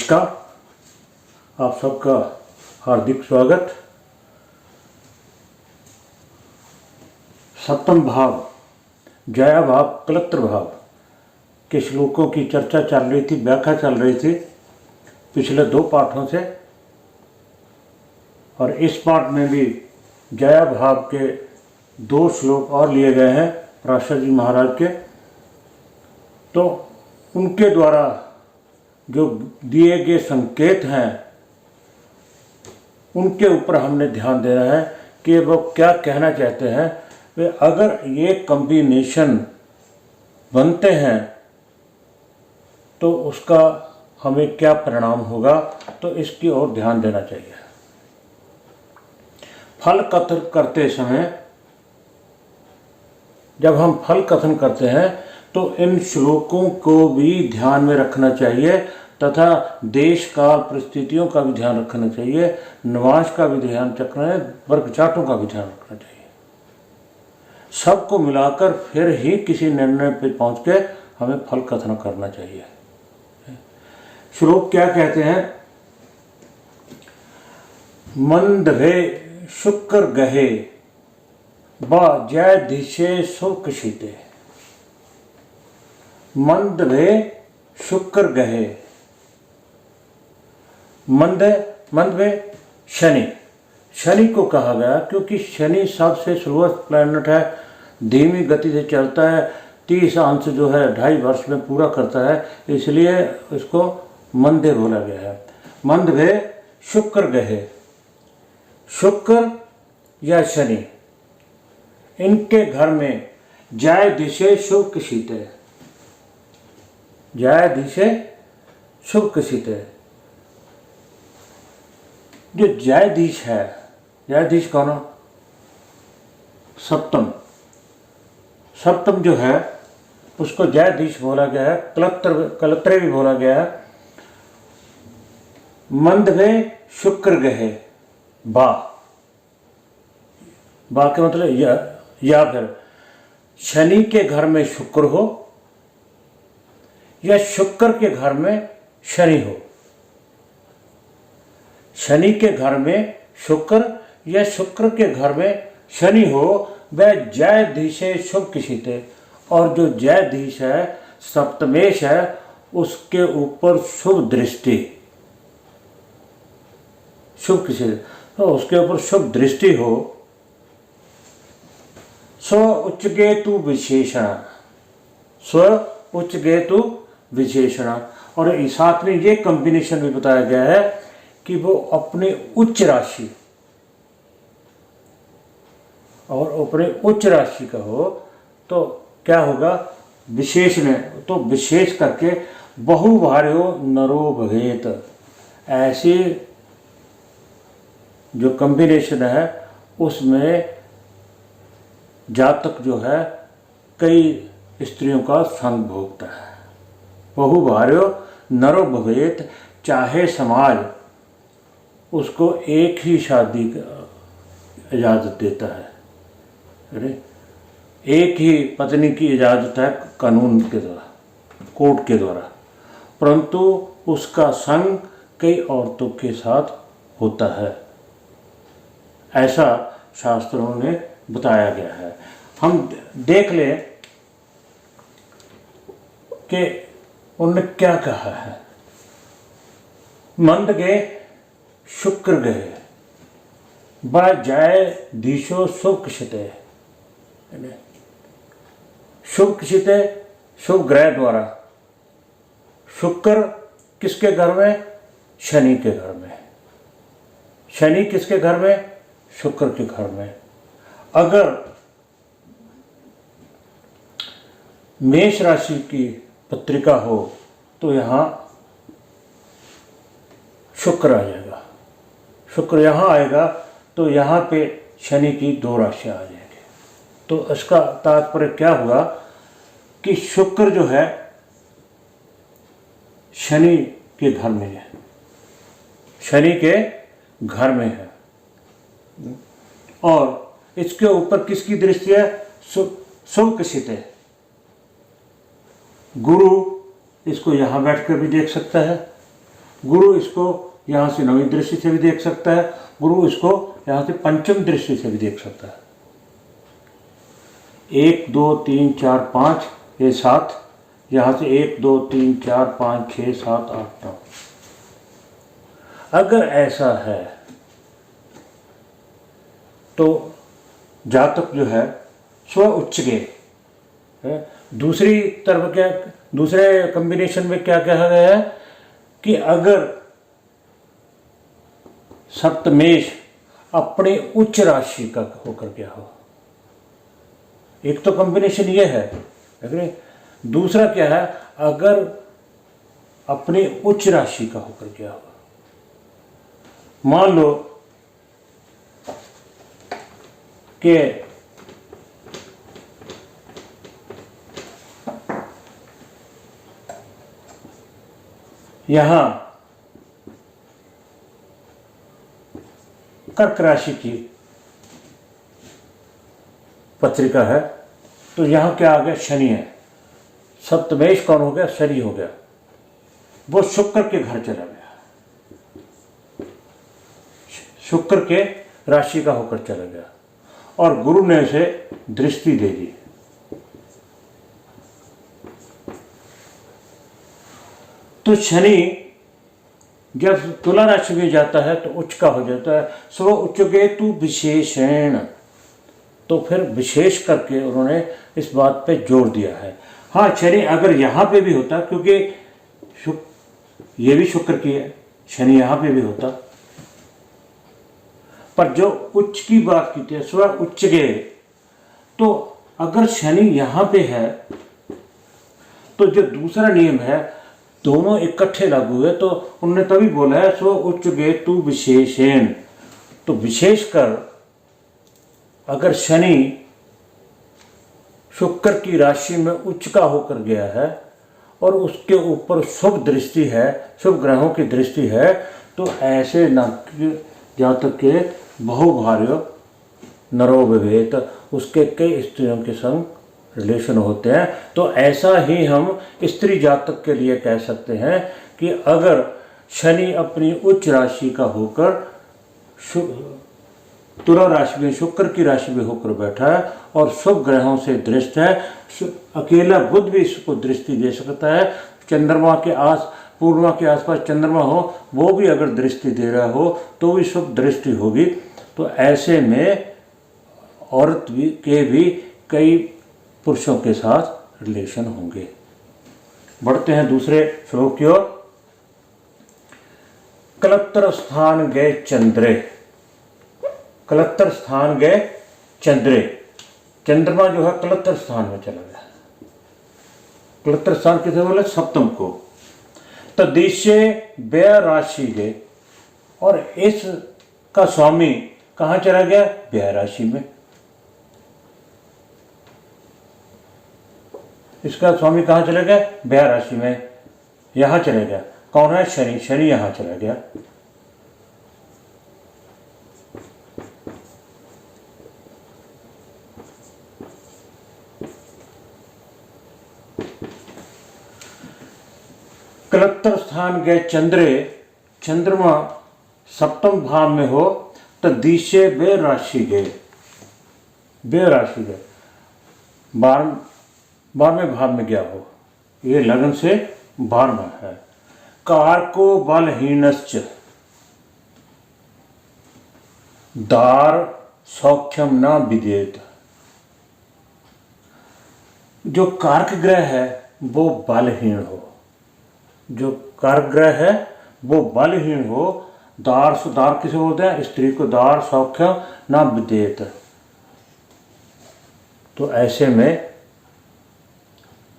नमस्कार, आप सबका हार्दिक स्वागत। सप्तम भाव जया भाव कलत्र भाव के श्लोकों की चर्चा चल रही थी, व्याख्या चल रही थी पिछले 2 पाठों से, और इस पाठ में भी जया भाव के 2 श्लोक और लिए गए हैं पराशर जी महाराज के। तो उनके द्वारा जो दिए गए संकेत हैं उनके ऊपर हमने ध्यान देना है कि वो क्या कहना चाहते हैं। वे अगर ये कॉम्बिनेशन बनते हैं तो उसका हमें क्या परिणाम होगा, तो इसकी ओर ध्यान देना चाहिए। फल कथन करते समय जब हम फल कथन करते हैं तो इन श्लोकों को भी ध्यान में रखना चाहिए तथा देश काल परिस्थितियों का भी ध्यान रखना चाहिए, निवास का भी ध्यान रखना है, वर्ग चार्टों का भी ध्यान रखना चाहिए। सबको मिलाकर फिर ही किसी निर्णय पर पहुंच के हमें फल कथन करना चाहिए। श्लोक क्या कहते हैं? मंद भे शुक्र गहे बा जय दिशे शुक्र शीते। मंद भे शुक्र गहे। मंद में शनि को कहा गया क्योंकि शनि सबसे स्लोएस्ट प्लैनेट है, धीमी गति से चलता है, 30 अंश जो है 2.5 वर्ष में पूरा करता है, इसलिए इसको मंदे बोला गया है। मंद भे शुक्र गहे। शुक्र या शनि इनके घर में जय दिशे शुभ कशित है। जय दिशे शुभ कशित है। जो जयाधीश है, जयाधीश कौन? सप्तम जो है उसको जयाधीश बोला गया है, कलत्रे भी बोला गया है। मंद में शुक्र गहे बा के मतलब या फिर शनि के घर में शुक्र हो या शुक्र के घर में शनि हो। शनि के घर में शुक्र या शुक्र के घर में शनि हो, वह जयाधीशे शुभ किशिते। और जो जयाधीश है, सप्तमेश है, उसके ऊपर शुभ दृष्टि, शुभ किशिते, तो उसके ऊपर शुभ दृष्टि हो। स्व उच्चगेतु विशेषण, स्व उच्चगेतु विशेषण। और साथ में ये कॉम्बिनेशन भी बताया गया है कि वो अपने उच्च राशि और अपने उच्च राशि का हो तो क्या होगा? विशेष में तो विशेष करके बहुभार्यो नरो भवेत। ऐसी जो कॉम्बिनेशन है उसमें जातक जो है कई स्त्रियों का संग भोगता है। बहुभार्यो नरो भवेत, चाहे समाज उसको एक ही शादी का इजाज़त देता है, अरे एक ही पत्नी की इजाज़त है कानून के द्वारा, कोर्ट के द्वारा, परंतु उसका संग कई औरतों के साथ होता है, ऐसा शास्त्रों ने बताया गया है। हम देख लें कि उन्होंने क्या कहा है। मंद गए शुक्र गए बा जय दिशो शुभ कशिते। शुभ कशिते शुभ ग्रह द्वारा। शुक्र किसके घर में? शनि के घर में। शनि किसके घर में? शुक्र के घर में। अगर मेष राशि की पत्रिका हो तो यहाँ शुक्र आ जाएगा। शुक्र यहाँ आएगा तो यहाँ पे शनि की 2 राशियाँ आ जाएंगी। तो इसका तात्पर्य क्या हुआ कि शुक्र जो है शनि के घर में है, शनि के घर में है, और इसके ऊपर किसकी दृष्टि है? शुभ कशित है। गुरु इसको यहाँ बैठकर भी देख सकता है, गुरु इसको यहाँ से नवीं दृष्टि से भी देख सकता है, गुरु इसको यहाँ से पंचम दृष्टि से भी देख सकता है। 1 2 3 4 5 ये 7, यहाँ से 1 2 3 4 5 6 7 8 9। अगर ऐसा है तो जातक जो है स्व उच्च के है। दूसरी तरफ क्या, दूसरे कॉम्बिनेशन में क्या कहा गया है कि अगर सप्तमेश अपने उच्च राशि का होकर गया हो, एक तो कॉम्बिनेशन ये है, लेकिन दूसरा क्या है, अगर अपने उच्च राशि का होकर गया हो। मान लो कि यहां कर्क राशि की पत्रिका है, तो यहां क्या आ गया, शनि है। सप्तमेश कौन हो गया, शनि हो गया। वो शुक्र के घर चला गया, शुक्र के राशि का होकर चला गया और गुरु ने उसे दृष्टि दे दी। तो शनि जब तुला राशि में जाता है तो उच्च का हो जाता है, स्व उच्च केतु विशेषण। तो फिर विशेष करके उन्होंने इस बात पे जोर दिया है। हाँ, शनि अगर यहाँ पे भी होता, क्योंकि ये भी शुक्र की है, शनि यहाँ पे भी होता, पर जो उच्च की बात की थी स्व उच्च के, तो अगर शनि यहाँ पे है तो जो दूसरा नियम है दोनों इकट्ठे लागू हुए, तो उन्होंने तभी बोला है स्व उच्च केतु विशेषण। तो विशेषकर अगर शनि शुक्र की राशि में उच्च का होकर गया है और उसके ऊपर शुभ दृष्टि है, शुभ ग्रहों की दृष्टि है, तो ऐसे जातक के बहुभार्य नरो विवेत, उसके कई स्त्रियों के संग रिलेशन होते हैं। तो ऐसा ही हम स्त्री जातक के लिए कह सकते हैं कि अगर शनि अपनी उच्च राशि का होकर तुला राशि में, शुक्र की राशि में होकर बैठा है और शुभ ग्रहों से दृष्ट है, अकेला बुध भी इसको दृष्टि दे सकता है। चंद्रमा के पूर्णिमा के आसपास चंद्रमा हो, वो भी अगर दृष्टि दे रहा हो तो भी शुभ दृष्टि होगी। तो ऐसे में औरत के भी कई पुरुषों के साथ रिलेशन होंगे। बढ़ते हैं दूसरे श्लोक की ओर। कलत्र स्थान गए चंद्रे, कलत्र स्थान गए चंद्रे, चंद्रमा जो है कलत्र स्थान में चला गया। कलत्र स्थान किसे बोले, सप्तम को। तदिशे व्यय राशि गए, और इसका स्वामी कहाँ चला गया, व्यय राशि में। इसका स्वामी कहाँ चला गया, व्यय राशि में, यहां चला गया। कौन है, शनि। शनि यहां चला गया। कलत्र स्थान गए चंद्रे, चंद्रमा सप्तम भाव में हो, तो दिशे वे राशि गए, वे राशि गए 12वें भाव में गया हो, ये लगन से 12वां है। कारको बलहीनश्च दार सौख्यम न विदेत, जो कारक ग्रह है वो बलहीन हो, जो कारक ग्रह है वो बलहीन हो। दार किसे बोलते हैं, स्त्री को। दार सौख्यम न विदेत, तो ऐसे में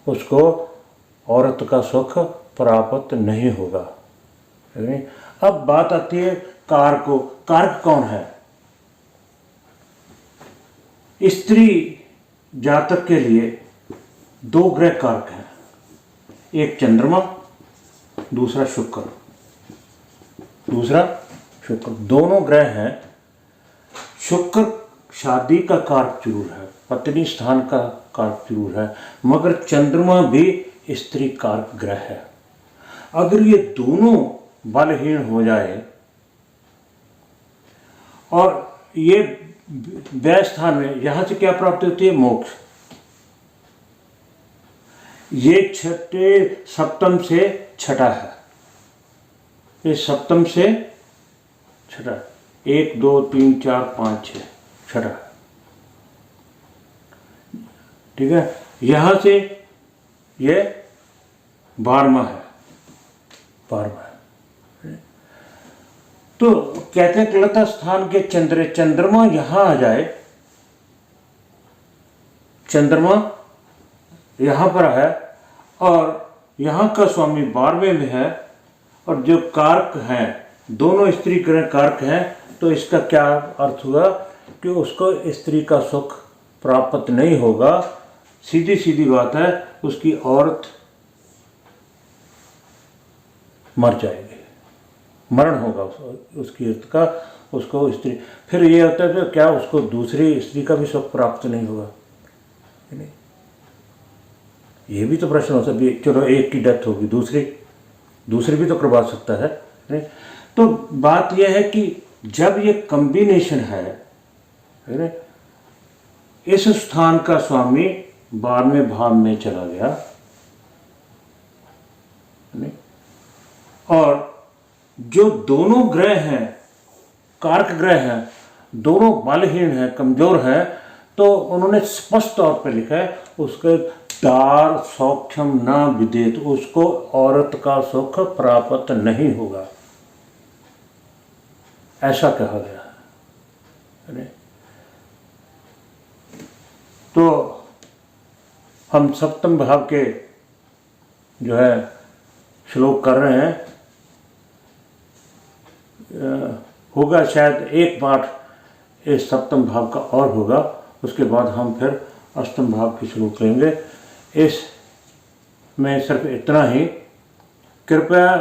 उसको औरत का सुख प्राप्त नहीं होगा। अब बात आती है कारक को। कारक कौन है, स्त्री जातक के लिए 2 ग्रह कारक हैं, एक चंद्रमा, दूसरा शुक्र। दोनों ग्रह हैं। शुक्र शादी का कारक जरूर है, पत्नी स्थान का कारक जरूर है, मगर चंद्रमा भी स्त्री कारक ग्रह है। अगर ये दोनों बलहीन हो जाए और ये व्यय स्थान में यहाँ से क्या प्राप्ति होती है? मोक्ष। ये छठे सप्तम से छठा है, ये सप्तम से छठा, 1 2 3 4 5 6 छठा, ठीक है। यहाँ से ये 12वां है, 12वां। तो कहते हैं क्लता स्थान के चंद्रमा यहां आ जाए, चंद्रमा यहां पर है और यहां का स्वामी 12वें में है और जो कारक हैं दोनों स्त्री ग्रह कारक हैं, तो इसका क्या अर्थ हुआ कि उसको स्त्री का सुख प्राप्त नहीं होगा। सीधी सीधी बात है, उसकी औरत मर जाएगी, मरण होगा उसकी औरत का, उसको स्त्री। फिर ये होता है कि क्या उसको दूसरी स्त्री का भी सुख प्राप्त नहीं होगा? नहीं, ये भी तो प्रश्न हो सकता है। चलो एक की डेथ होगी, दूसरी भी तो करवा सकता है, नहीं? तो बात यह है कि जब ये कॉम्बिनेशन है, नहीं? इस स्थान का स्वामी 12वें भाव में चला गया, नहीं? और जो दोनों ग्रह हैं, कारक ग्रह हैं, दोनों बलहीन हैं, कमजोर हैं, तो उन्होंने स्पष्ट तौर पर लिखा है उसके दार सौख्यम न विदेत, उसको औरत का सुख प्राप्त नहीं होगा, ऐसा कहा गया है। तो हम सप्तम भाव के जो है श्लोक कर रहे हैं, होगा शायद एक पाठ इस सप्तम भाव का और होगा, उसके बाद हम फिर अष्टम भाव की श्लोक लेंगे। इस में सिर्फ इतना ही, कृपया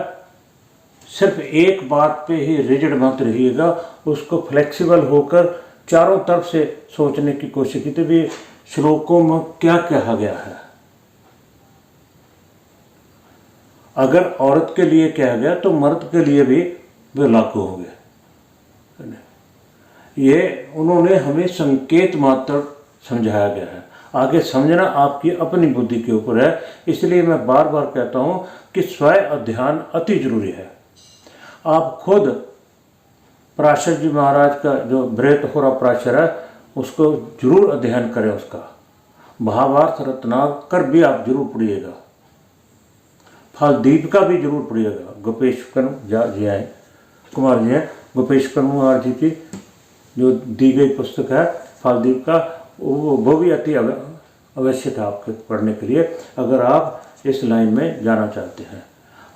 सिर्फ एक बात पे ही रिजिड मत रहिएगा, उसको फ्लेक्सिबल होकर चारों तरफ से सोचने की कोशिश की। तो भी श्लोकों में क्या कहा गया है, अगर औरत के लिए कहा गया तो मर्द के लिए भी वे लागू होंगे। ये उन्होंने हमें संकेत मात्र समझाया गया है, आगे समझना आपकी अपनी बुद्धि के ऊपर है। इसलिए मैं बार बार कहता हूँ कि स्वयं अध्ययन अति जरूरी है। आप खुद पराशर जी महाराज का जो बृहत्होरा पराशर है उसको जरूर अध्ययन करें, उसका महाभारत रत्नाकर भी आप जरूर पढ़िएगा, फलदीप का भी जरूर पढ़िएगा। गोपेश जी हैं, कुमार जी हैं, गोपेश कुमार जी की जो दी गई पुस्तक है फलदीप का, वो भी अति अवश्य था आपके पढ़ने के लिए, अगर आप इस लाइन में जाना चाहते हैं।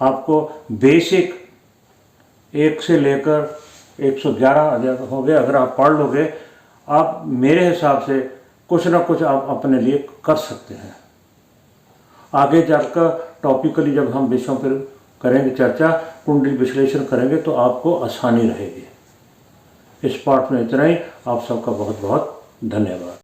आपको बेसिक 1 से लेकर 111 हो गए, अगर आप पढ़ लोगे, आप मेरे हिसाब से कुछ ना कुछ आप अपने लिए कर सकते हैं। आगे जाकर टॉपिकली जब हम विषयों पर करेंगे चर्चा, कुंडली विश्लेषण करेंगे, तो आपको आसानी रहेगी। इस पाठ में इतना ही। आप सबका बहुत बहुत धन्यवाद।